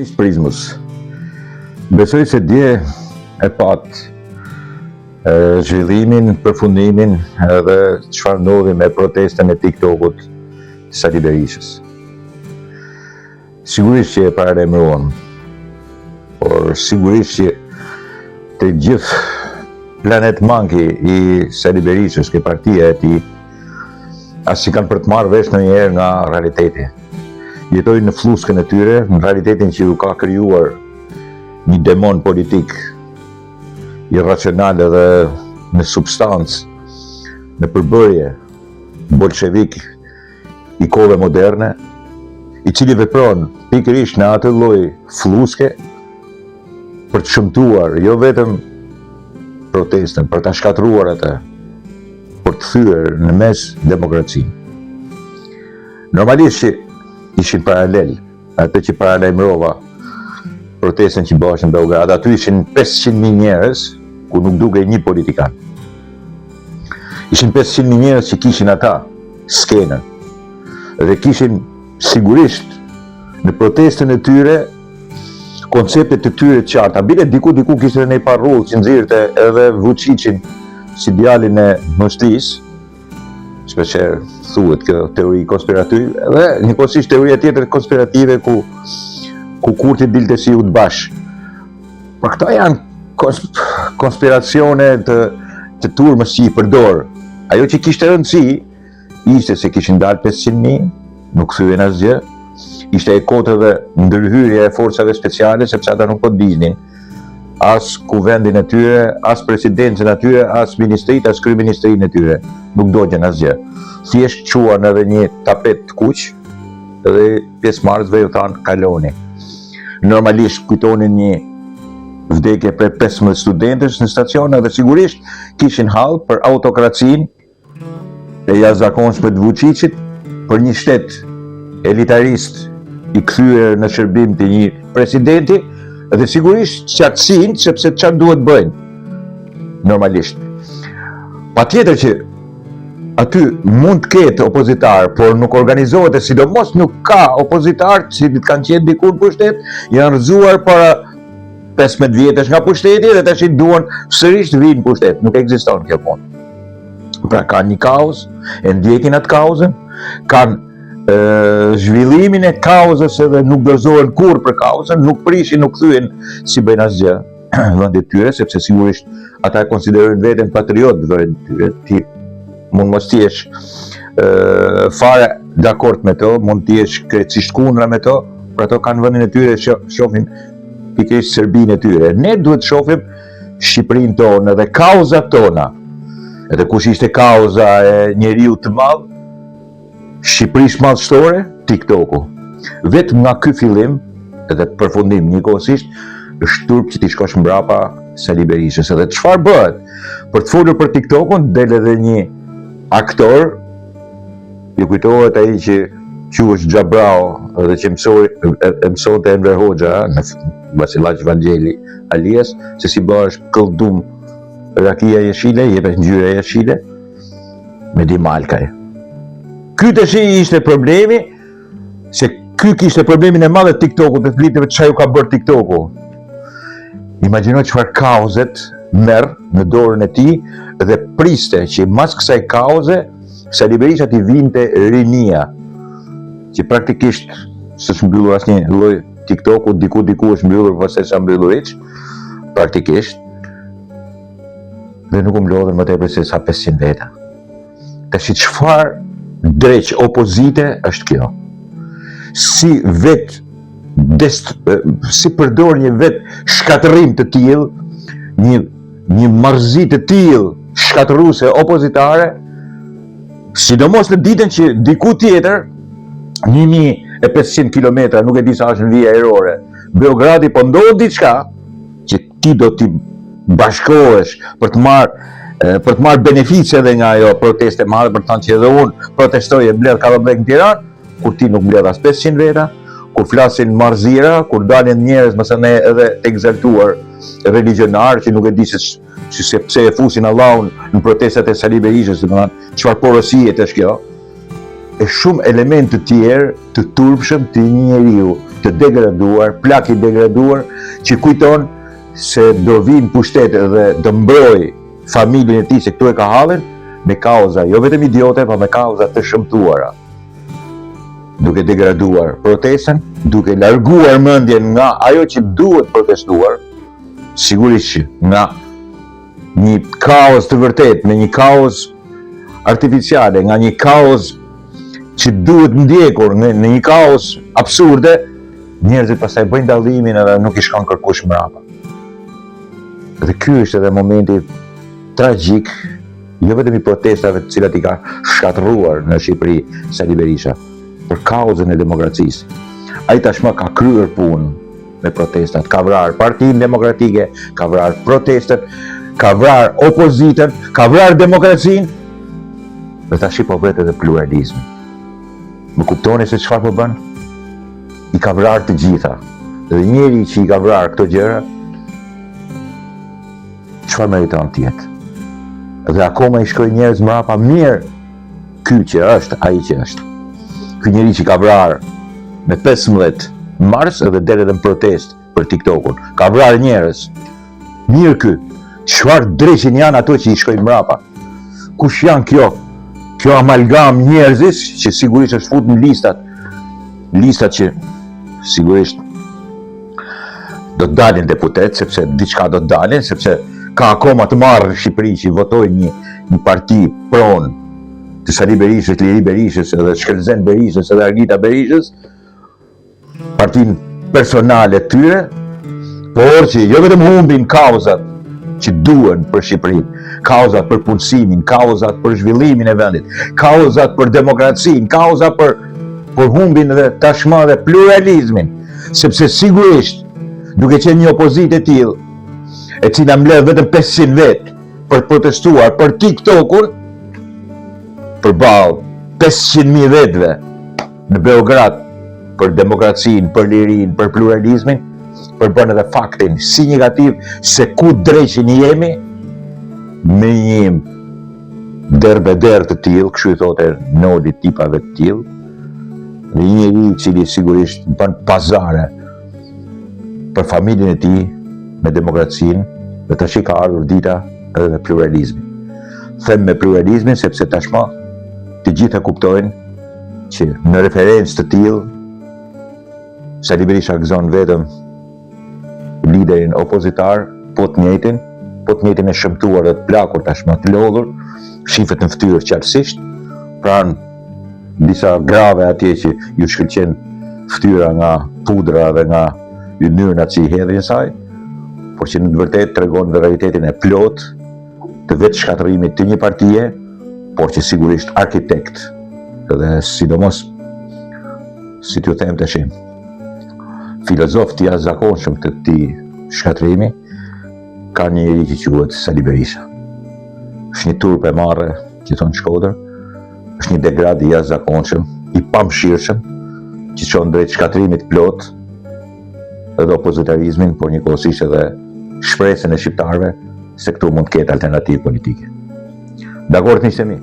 Miq Prizmës, besoj se dje e pat zhvillimin, përfundimin edhe çfarë ndodhi me protestën e TikTokut të Sali Berishës. Sigurisht që e paralajmëruam, por sigurisht që të gjithë Planet Monkey i Sali Berishës, që partia e tij, as që kanë për të marrë vesh ndonjëherë nga realiteti. Jetojnë në fluskën e tyre, në realitetin që ju ka krijuar një demon politik irracional edhe në substancë, në përbërje bolshevik i kohëve moderne, i cili vepron pikërisht në atë lloj fluske për të shëmtuar jo vetëm protestën, për ta shkatruar atë, për të thyer në mes demokracinë. Normalisht që ishin paralel atë që paralajmërova protestën që bëhej në Beograd. Aty ishin 500.000 njerëz ku nuk dukej një politikan. Ishin 500.000 njerëz që kishin ata skenën dhe kishin sigurisht në protestën e tyre konceptet e tyre të qarta. Bile diku kishte një parrull që nxirrte edhe Vučićin si djalin e Moslisë. Shpeshherë thuhet kjo teori konspirative, dhe njëkohësisht teoria tjetër konspirative ku Kurti dilte si udbash. Por këto janë konspiracione të turmës që i përdor. Ajo që kishte rëndësi ishte se kishin dalë 500.000, nuk thyen asgjë. Ishte e kotëve ndërhyrja e forcave speciale, sepse ata nuk po dinin as kuvendin e tyre, as presidencën e tyre, as ministritë, as kryeministrinë e tyre. Nuk dogjen asgjë. Thjesht quan edhe një tapet të kuq dhe pjesëmarrësve ju thanë kaloni. Normalisht kujtonin një vdekje për 15 studentësh në stacion dhe sigurisht kishin hall për autokracinë e jashtëzakonshme të Vučićit, për një shtet elitarist i kthyer në shërbim të një presidenti, dhe sigurisht qartësinë, sepse çfarë duhet bëjnë normalisht. Patjetër që aty mund të ketë opozitar, por nuk organizohet, e sidomos nuk ka opozitar që kanë qenë diku në pushtet, janë rrëzuar para 15 vjetësh nga pushteti dhe tash duan sërish të vinë në pushtet. Nuk ekziston kjo punë. Pra kanë një kaos, e ndjekin atë kaosën, kanë zhvillimin e kaosës edhe nuk dorëzohen kurrë për kaosën, nuk prishin, nuk thyen si bëjnë asgjë vendit tyre, sepse sigurisht ata e konsiderojnë veten patriot vendit tyre. Ti mund mos t'jesh fare dakord me to, mund t'jesh krejtësisht kundra me to, por ato kanë vendin e tyre, shohin pikërisht Serbinë e tyre. Ne duhet shohim Shqipërinë tonë dhe kauzat tona. Edhe kush ishte kauza e njeriu të madh, Shqipërisë madhështore, TikToku. Vetëm nga ky fillim edhe përfundim njëkohësisht, është turp që ti shkosh mbrapa Sali Berishës. Edhe çfarë bëhet? Për të folur për TikTokun del edhe një aktor, ju kujtohet ai që quhet Xhabrao dhe që mësonte Enver Hoxha në Vasillaç Vangjeli Alias, se si bëhesh këllëdum rakia jeshile, jepet ngjyra jeshile me dimalkaj. Ky tash ishte problemi, se ky kishte problemin e madh të TikTokut, të flitet çfarë ka bërë TikToku. Imagjino çfarë kauzet merr në dorën e tij dhe priste që mas kësaj kauze Sali Berisha t'i vinte rinia, që praktikisht s'është mbyllur asnjë lloj TikToku, diku është mbyllur, por s'e ka mbyllur hiç, praktikisht. Dhe nuk u mblodhen më tepër se sa 500 veta. Tash çfarë dreq opozite është kjo? Si si përdor një vet shkatërrim të tillë, një marrëzi të tillë shkatërruese opozitare, sidomos në ditën që diku tjetër 1500 kilometra, nuk e di sa është në vija ajrore, Beogradi po ndodh diçka që ti do t'i bashkohesh për të marrë beneficie edhe nga ajo proteste madhe, për të thënë që edhe unë protestoj e mbledh kallëbrek në Tiranë, kur ti nuk mbledh as 500 veta, kur flasin marrëzira, kur dalin njerëz mësane edhe të egzaltuar religionar që nuk e di se pse e fusin Allahun në protestat e Sali Berishës, çfarë porosie është kjo. e shumë elementë të tjerë të turpshëm të një njeriu të degraduar, plak i degraduar, që kujton se do vinë pushtetet dhe do mbroj familjen e tij se këtu e ka hallin me kauza jo vetëm idiote, pa me kauza të shëmtuara. Duke degraduar protestën, duke larguar mendjen nga ajo që duhet protestuar, sigurisht që nga një kaos të vërtet, me një kaos artificiale, nga një kaos që duhet ndjekur, në një kaos absurde, njerëzit pastaj bëjnë dallimin edhe nuk i shkon kërkush mbrapa. Dhe ky është edhe momenti tragjik, jo vetëm i protestave të cilat i ka shkatërruar në Shqipëri Sali Berisha, për kauzën e demokracisë. Ai tashmë ka kryer punë me protestat, ka vrarë Partinë Demokratike, ka vrarë protestën, ka vrarë opozitën, ka vrarë demokracinë, dhe tash po bëhet edhe pluralizmi. Më kuptoni se çfarë po bën? I ka vrarë të gjitha. Dhe njeri që i ka vrarë këto gjëra, çfarë meriton të jetë? Dhe akoma i shkojnë njerëz mbrapa, mirë, ky që është, ai që është. Ky njeri që ka vrarë me 15 mars edhe deret në protest për TikTokun, ka vrarë njerëz. Mirë ky, çfarë dreqin janë ato që i shkojnë mbrapa? Kush janë kjo amalgam njerëzis që sigurisht është fut në listat që sigurisht do të dalin deputet, sepse diçka do të dalin, sepse ka akoma të marrë në Shqipëri që votojnë një parti pronë të Sali Berishës, Liri Berishës, edhe Shkelzen Berishës, edhe Argita Berishës, partinë personale të tyre, por që jo vetëm humbin kauzat që duhen për Shqipërinë, kauzat për punësimin, kauzat për zhvillimin e vendit, kauzat për demokracinë, kauzat për humbin dhe tashmë dhe pluralizmin, sepse sigurisht duke qenë një opozitë e tillë, e cila mbledh vetëm 500 vet për protestuar për TikTokun, përballë 500.000 vetëve në Beograd për demokracinë, për lirinë, për pluralizmin, përbën edhe faktin si negativ se ku dreqin jemi me një derbeder të tillë, kështu i thotë Nodi tipave të tillë, dhe një njeri i cili sigurisht bën pazare për familjen e tij me demokracinë, dhe tash ka ardhur dita edhe me pluralizmin. Them me pluralizmin sepse tashmë të gjitha kuptojnë që në referencë të tillë Sali Berisha gëzon vetëm liderin opozitar, po të njëjtin e shëmtuar dhe të plakur tashmë të lodhur, shifet në fytyrë qartësisht, pranë disa grave atje që ju shkëlqen fytyra nga pudra dhe nga yndyrna që i hedhin saj, por që në të vërtetë tregon dhe realitetin e plot të vetë shkatërimit të një partie, por që sigurisht arkitekt dhe sidomos, si t'ju them tash, filozof të jashtëzakonshëm të këtij shkatërimi, ka një njeri që quhet Sali Berisha. Është një turp e marrë, që thonë Shkodër, është një degrad i jashtëzakonshëm, i pamëshirshëm, që çon drejt shkatërimit plot edhe opozitarizmin, por njëkohësisht edhe shpresën e shqiptarëve se këtu mund të ketë alternativë politike. Dakord, miqtë mi?